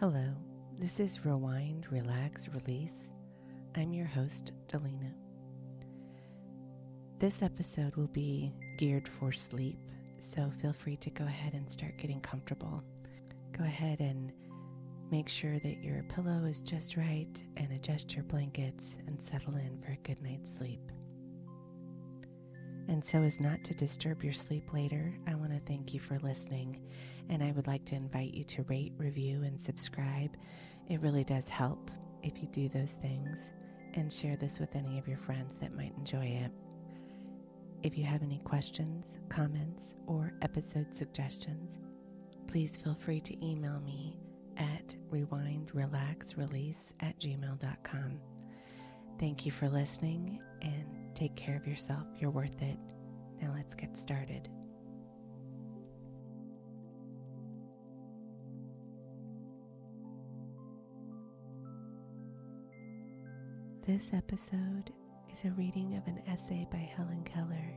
Hello, this is Rewind, Relax, Release. I'm your host, Daleena. This episode will be geared for sleep, so feel free to go ahead and start getting comfortable. Go ahead and make sure that your pillow is just right and adjust your blankets and settle in for a good night's sleep. And so as not to disturb your sleep later, I want to thank you for listening, and I would like to invite you to rate, review, and subscribe. It really does help if you do those things, and share this with any of your friends that might enjoy it. If you have any questions, comments, or episode suggestions, please feel free to email me at rewindrelaxrelease@gmail.com. Thank you for listening, and take care of yourself. You're worth it. Now let's get started. This episode is a reading of an essay by Helen Keller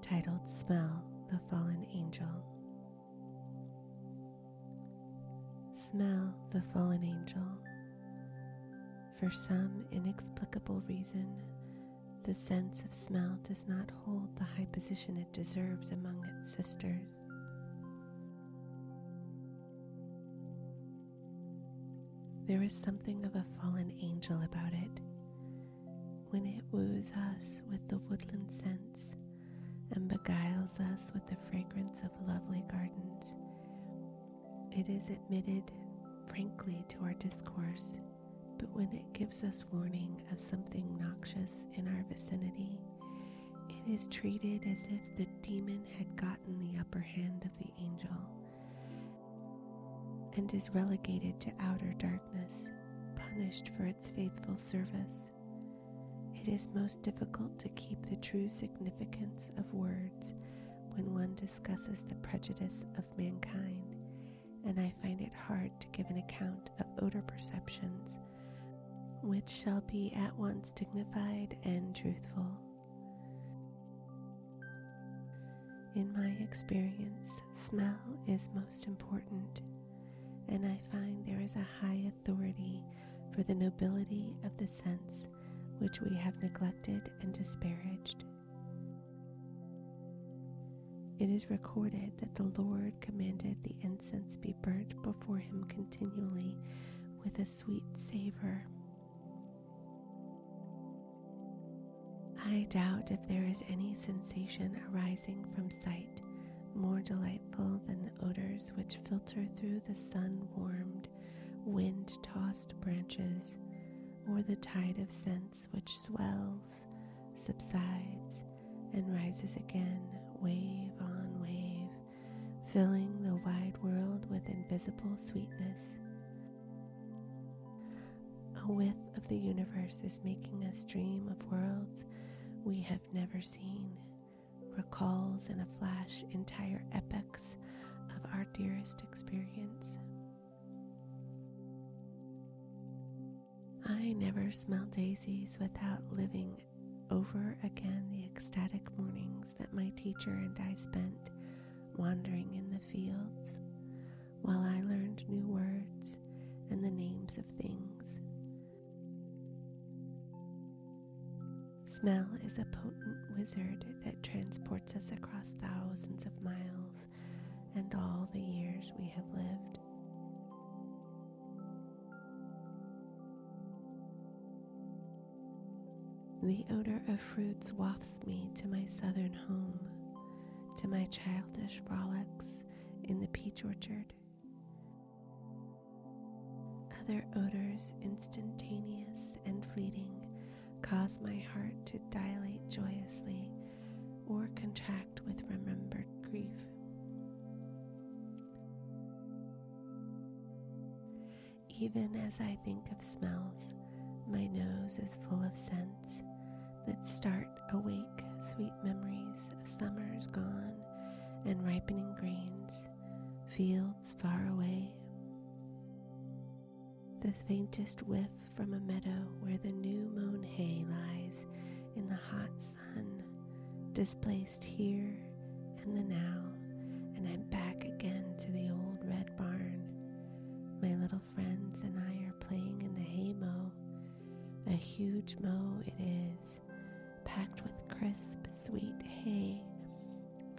titled "Smell the Fallen Angel." Smell the fallen angel. For some inexplicable reason, the sense of smell does not hold the high position it deserves among its sisters. There is something of a fallen angel about it. When it woos us with the woodland scents and beguiles us with the fragrance of lovely gardens, it is admitted frankly to our discourse. But when it gives us warning of something noxious in our vicinity, it is treated as if the demon had gotten the upper hand of the angel and is relegated to outer darkness, punished for its faithful service. It is most difficult to keep the true significance of words when one discusses the prejudice of mankind, and I find it hard to give an account of odor perceptions which shall be at once dignified and truthful. In my experience, smell is most important, and I find there is a high authority for the nobility of the sense which we have neglected and disparaged. It is recorded that the Lord commanded the incense be burnt before him continually with a sweet savor. I doubt if there is any sensation arising from sight more delightful than the odors which filter through the sun-warmed, wind-tossed branches, or the tide of scents which swells, subsides, and rises again, wave on wave, filling the wide world with invisible sweetness. A whiff of the universe is making us dream of worlds we have never seen, recalls in a flash entire epochs of our dearest experience. I never smell daisies without living over again the ecstatic mornings that my teacher and I spent wandering in the fields, while I learned new words and the names of things. Smell is a potent wizard that transports us across thousands of miles and all the years we have lived. The odor of fruits wafts me to my southern home, to my childish frolics in the peach orchard. Other odors, instantaneous and fleeting, cause my heart to dilate joyously or contract with remembered grief. Even as I think of smells, my nose is full of scents that start awake sweet memories of summers gone and ripening grains, fields far away. The faintest whiff from a meadow where the new mown hay lies in the hot sun, displaced here and the now, and I'm back again to the old red barn, my little friends and I are playing in the hay mow. A huge mow it is, packed with crisp, sweet hay,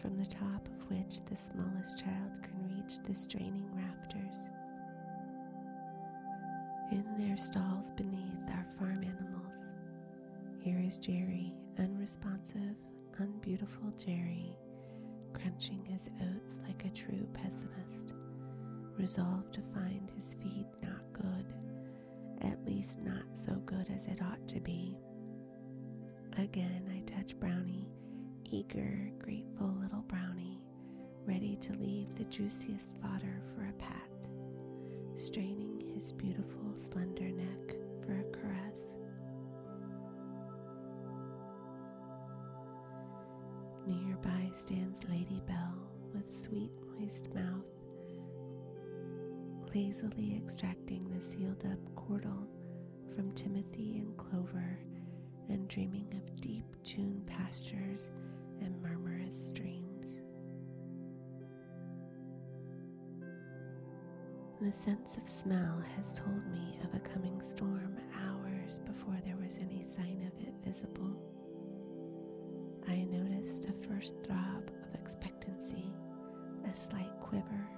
from the top of which the smallest child can reach the straining rafters. In their stalls beneath are farm animals. Here is Jerry, unresponsive, unbeautiful Jerry, crunching his oats like a true pessimist, resolved to find his feed not good, at least not so good as it ought to be. Again I touch Brownie, eager, grateful little Brownie, ready to leave the juiciest fodder for a pat, straining his beautiful slender neck for a caress. Nearby stands Lady Belle with sweet moist mouth, lazily extracting the sealed up chordle from timothy and clover, and dreaming of deep June pastures and murmurous streams. The sense of smell has told me of a coming storm hours before there was any sign of it visible. I noticed a first throb of expectancy, a slight quiver,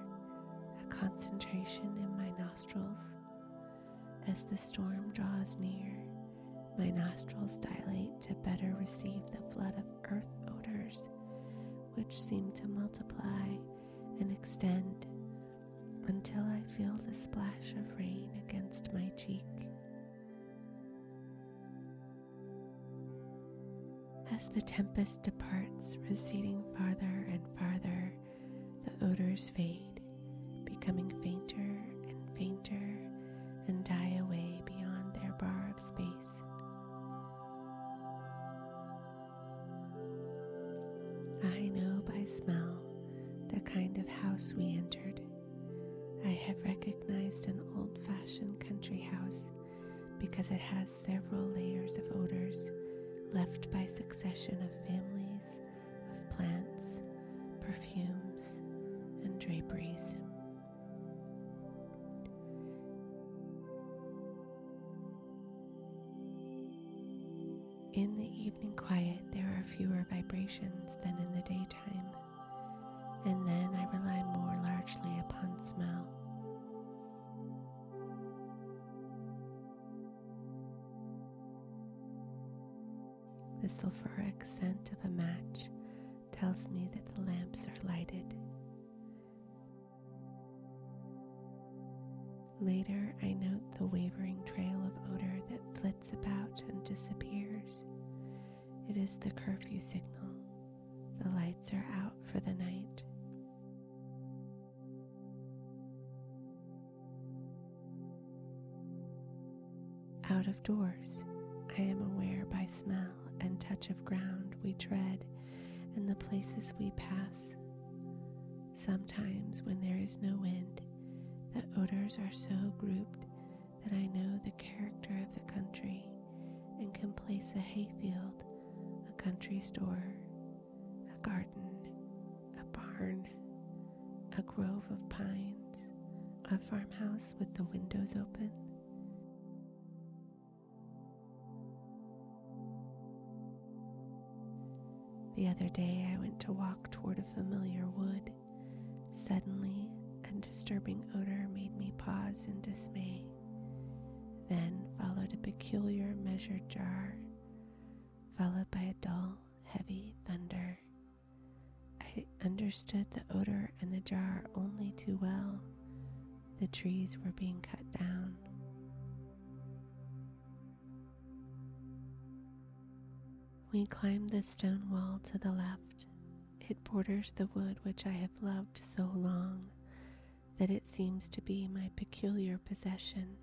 a concentration in my nostrils. As the storm draws near, my nostrils dilate to better receive the flood of earth odors, which seem to multiply and extend until I feel the splash of rain against my cheek. As the tempest departs, receding farther and farther, the odors fade, becoming fainter and fainter, and die away beyond their bar of space. I know by smell the kind of house we entered. I have recognized an old-fashioned country house because it has several layers of odors left by succession of families of plants, perfumes, and draperies. In the evening quiet, there are fewer vibrations than in the daytime, and then I rely more largely upon smell. The sulfuric scent of a match tells me that the lamps are lighted. Later, I note the wavering trail of odor that flits about and disappears. It is the curfew signal. The lights are out for the night. Out of doors, I am aware by smell and touch of ground we tread and the places we pass. Sometimes when there is no wind, the odors are so grouped that I know the character of the country and can place a hayfield, a country store, a garden, a barn, a grove of pines, a farmhouse with the windows open. The other day I went to walk toward a familiar wood. Suddenly, a disturbing odor made me pause in dismay. Then followed a peculiar measured jar, followed by a dull, heavy thunder. I understood the odor and the jar only too well. The trees were being cut down. We climbed the stone wall to the left. It borders the wood which I have loved so long that it seems to be my peculiar possession.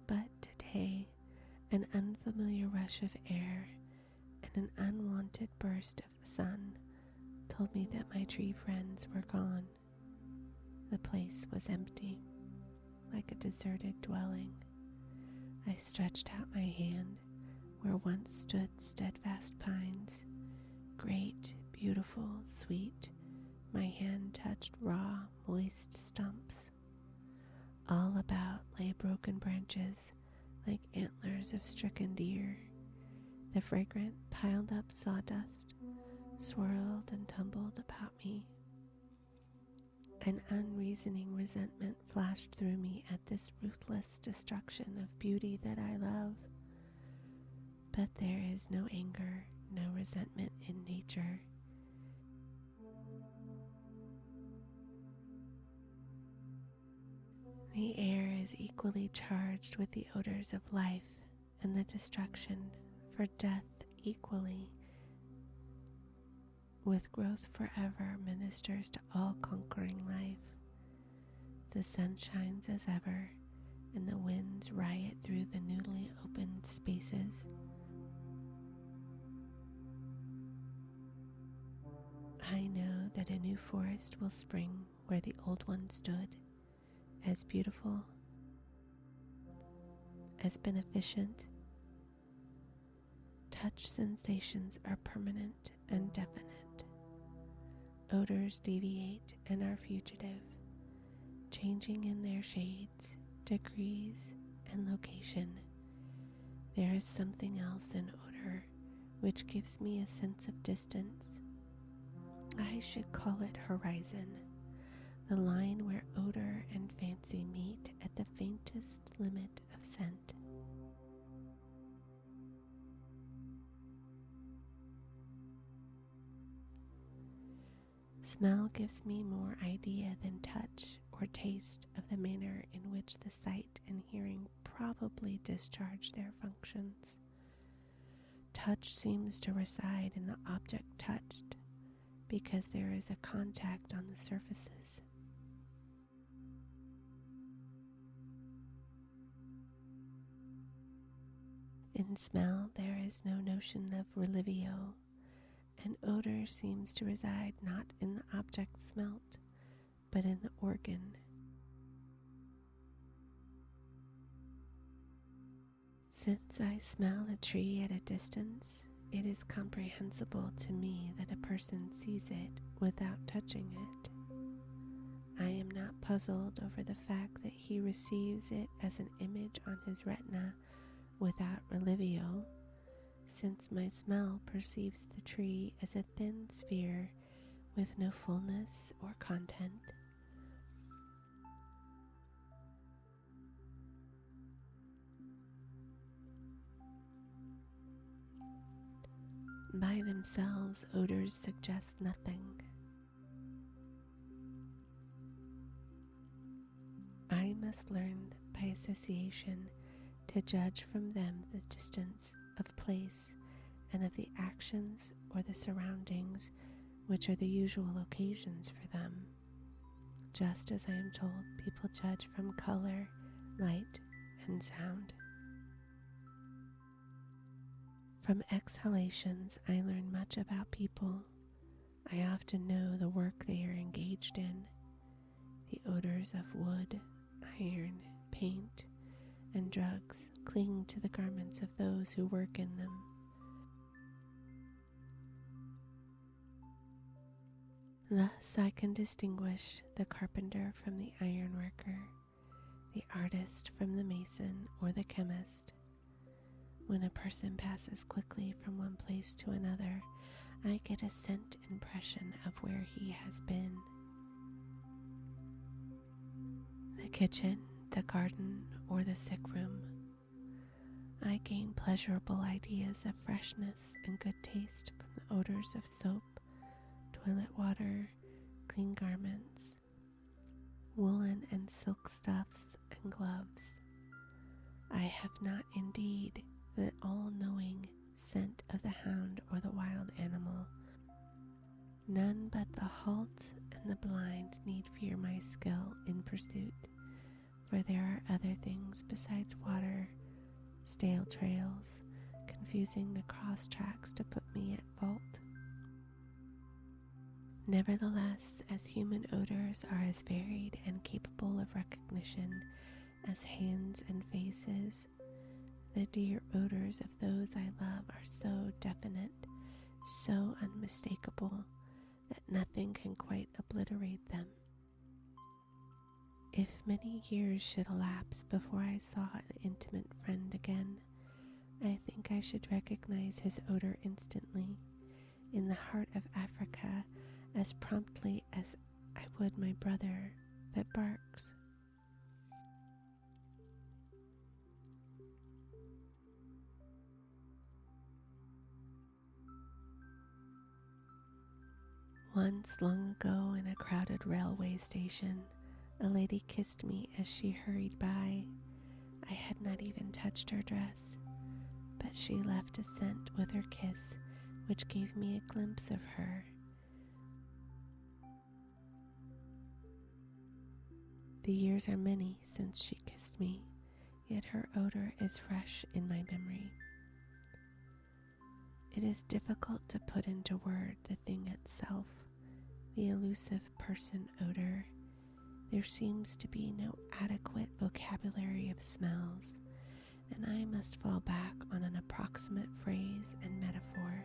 But today, an unfamiliar rush of air and an unwanted burst of sun told me that my tree friends were gone. The place was empty, like a deserted dwelling. I stretched out my hand where once stood steadfast pines, great, beautiful, sweet. My hand touched raw, moist stumps. All about lay broken branches like antlers of stricken deer. The fragrant, piled up sawdust swirled and tumbled about me. An unreasoning resentment flashed through me at this ruthless destruction of beauty that I love. But there is no anger, no resentment in nature. The air is equally charged with the odors of life and the destruction, for death equally, with growth forever, ministers to all conquering life. The sun shines as ever, and the winds riot through the newly opened spaces. I know that a new forest will spring where the old one stood, as beautiful, as beneficent. Touch sensations are permanent and definite. Odors deviate and are fugitive, changing in their shades, degrees, and location. There is something else in odor which gives me a sense of distance. I should call it horizon, the line where odor and fancy meet at the faintest limit of scent. Smell gives me more idea than touch or taste of the manner in which the sight and hearing probably discharge their functions. Touch seems to reside in the object touched, because there is a contact on the surfaces. In smell, there is no notion of relivio, and odor seems to reside not in the object smelt, but in the organ. Since I smell a tree at a distance, it is comprehensible to me that a person sees it without touching it. I am not puzzled over the fact that he receives it as an image on his retina without relivio, since my smell perceives the tree as a thin sphere with no fullness or content. By themselves, odors suggest nothing. I must learn by association to judge from them the distance of place and of the actions or the surroundings which are the usual occasions for them, just as I am told people judge from color, light, and sound. From exhalations, I learn much about people. I often know the work they are engaged in. The odors of wood, iron, paint, and drugs cling to the garments of those who work in them. Thus I can distinguish the carpenter from the ironworker, the artist from the mason or the chemist. When a person passes quickly from one place to another, I get a scent impression of where he has been. The kitchen, the garden, or the sick room. I gain pleasurable ideas of freshness and good taste from the odors of soap, toilet water, clean garments, woolen and silk stuffs, and gloves. I have not indeed the all-knowing scent of the hound or the wild animal. None but the halt and the blind need fear my skill in pursuit, for there are other things besides water, stale trails, confusing the cross tracks to put me at fault. Nevertheless, as human odors are as varied and capable of recognition as hands and faces, the dear odors of those I love are so definite, so unmistakable, that nothing can quite obliterate them. If many years should elapse before I saw an intimate friend again, I think I should recognize his odor instantly, in the heart of Africa, as promptly as I would my brother that barks. Once long ago in a crowded railway station, a lady kissed me as she hurried by. I had not even touched her dress, but she left a scent with her kiss, which gave me a glimpse of her. The years are many since she kissed me, yet her odor is fresh in my memory. It is difficult to put into word the thing itself, the elusive person odor. There seems to be no adequate vocabulary of smells, and I must fall back on an approximate phrase and metaphor.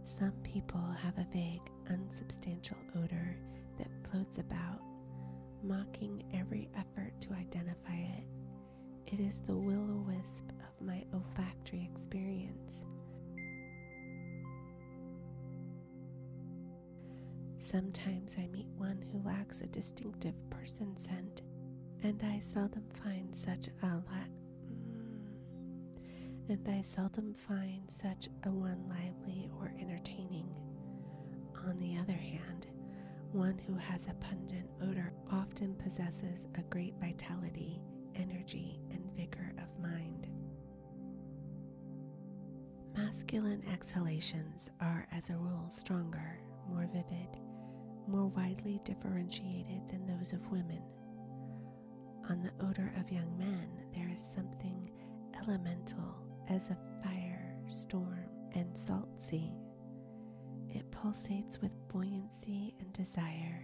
Some people have a vague, unsubstantial odor that floats about, mocking every effort to identify it. It is the will-o-wisp of my olfactory experience. Sometimes I meet one who lacks a distinctive person scent, and I seldom find such a one lively or entertaining. On the other hand, one who has a pungent odor often possesses a great vitality, energy, and vigor of mind. Masculine exhalations are as a rule stronger, more vivid, more widely differentiated than those of women. On the odor of young men, there is something elemental as a fire, storm, and salt sea. It pulsates with buoyancy and desire.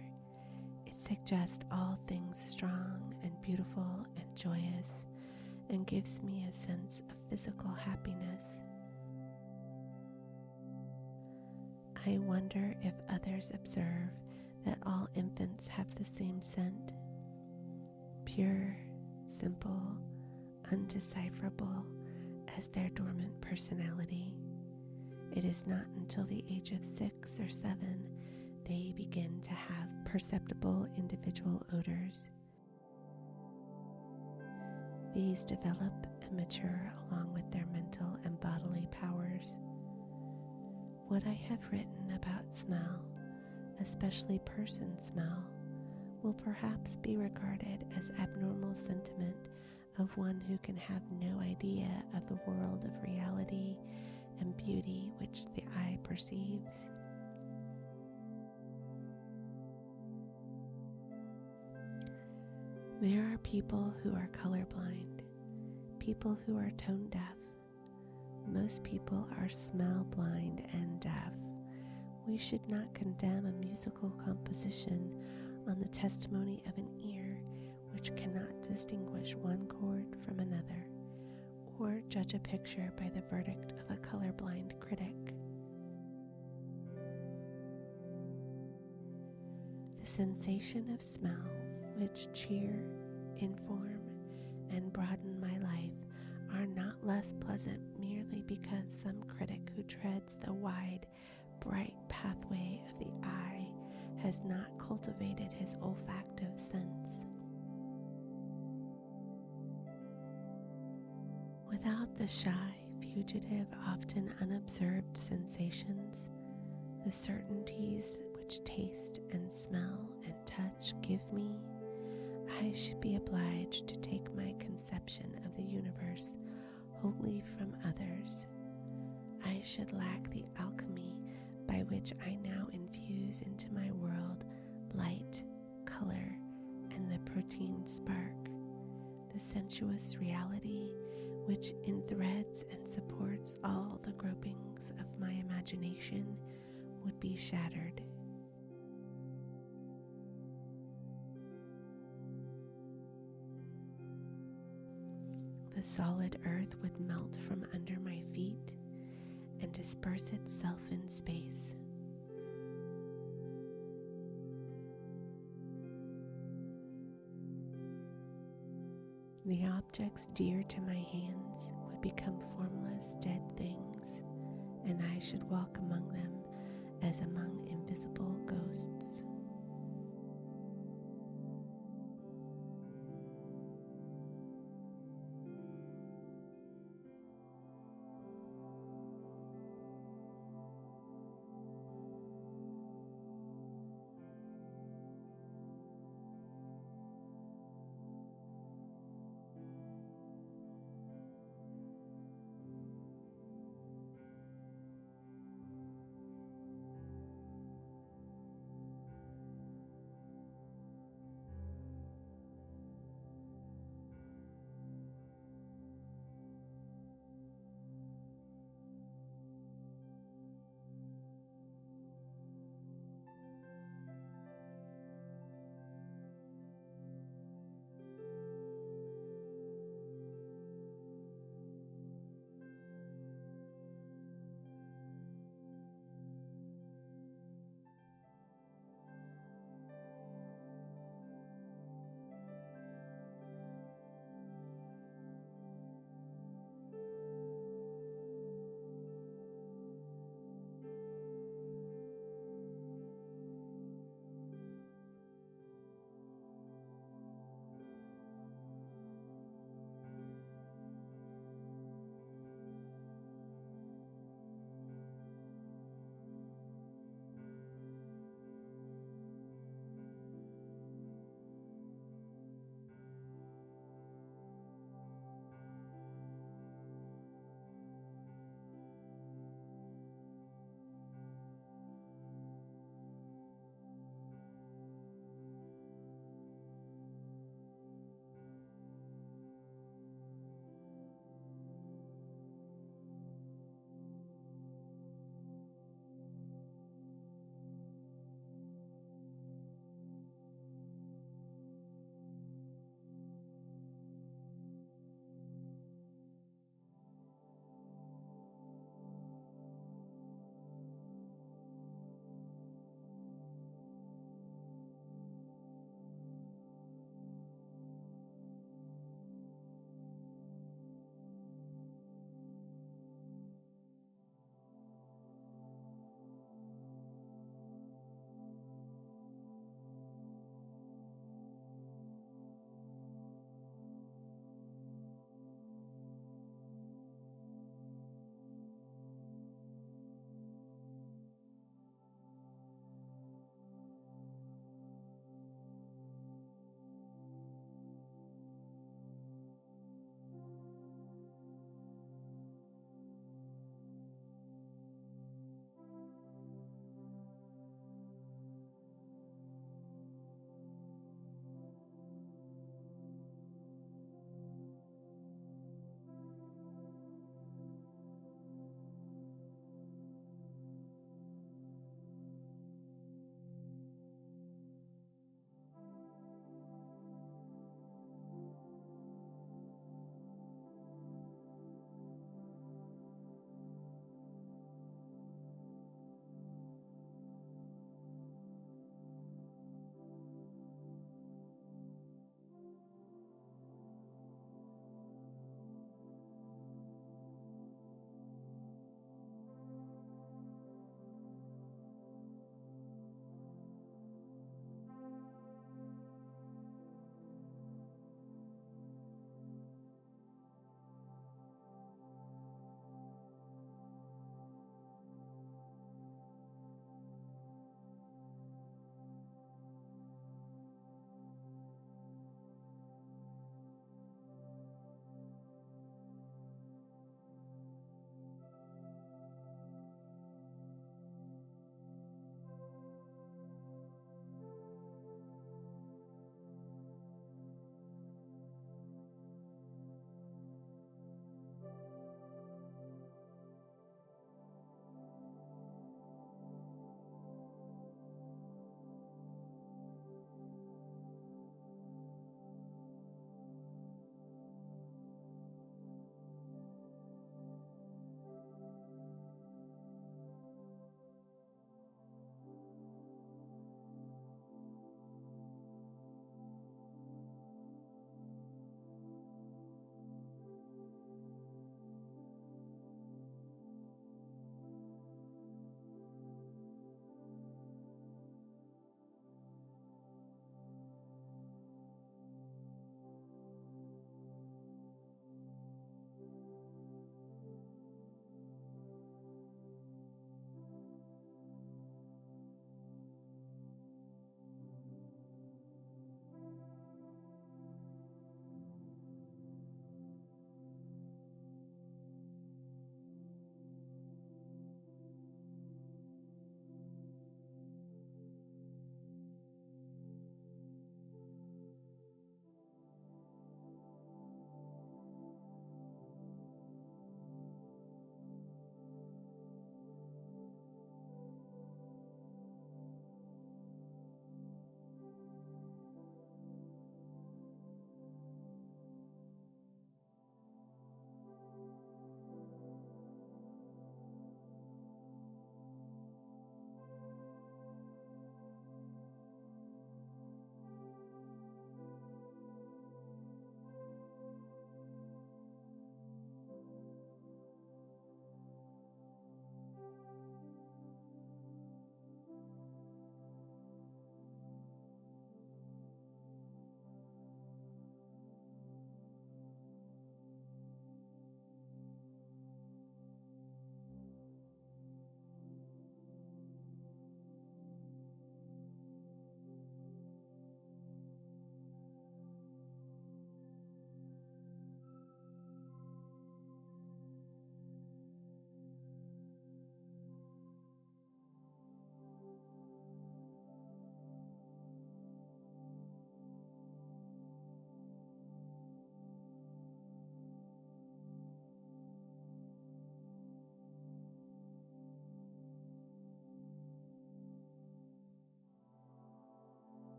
It suggests all things strong and beautiful and joyous, and gives me a sense of physical happiness. I wonder if others observe that all infants have the same scent, pure, simple, undecipherable as their dormant personality. It is not until the age of 6 or 7 they begin to have perceptible individual odors. These develop and mature along with their mental and bodily powers. What I have written about smell, especially person smell, will perhaps be regarded as abnormal sentiment of one who can have no idea of the world of reality and beauty which the eye perceives. There are people who are colorblind, people who are tone deaf. Most people are smell blind and deaf. We should not condemn a musical composition on the testimony of an ear which cannot distinguish one chord from another, or judge a picture by the verdict of a colorblind critic. The sensation of smell, which cheer, inform, and broaden my life, are not less pleasant merely because some critic who treads the wide, bright pathway of the eye has not cultivated his olfactive sense. Without the shy, fugitive, often unobserved sensations, the certainties which taste and smell and touch give me, I should be obliged to take my conception of the universe wholly from others. I should lack the alchemy by which I now infuse into my world light, color, and the protein spark, the sensuous reality which enthreads and supports all the gropings of my imagination would be shattered. The solid earth would melt from under my feet and disperse itself in space. The objects dear to my hands would become formless, dead things, and I should walk among them as among invisible ghosts.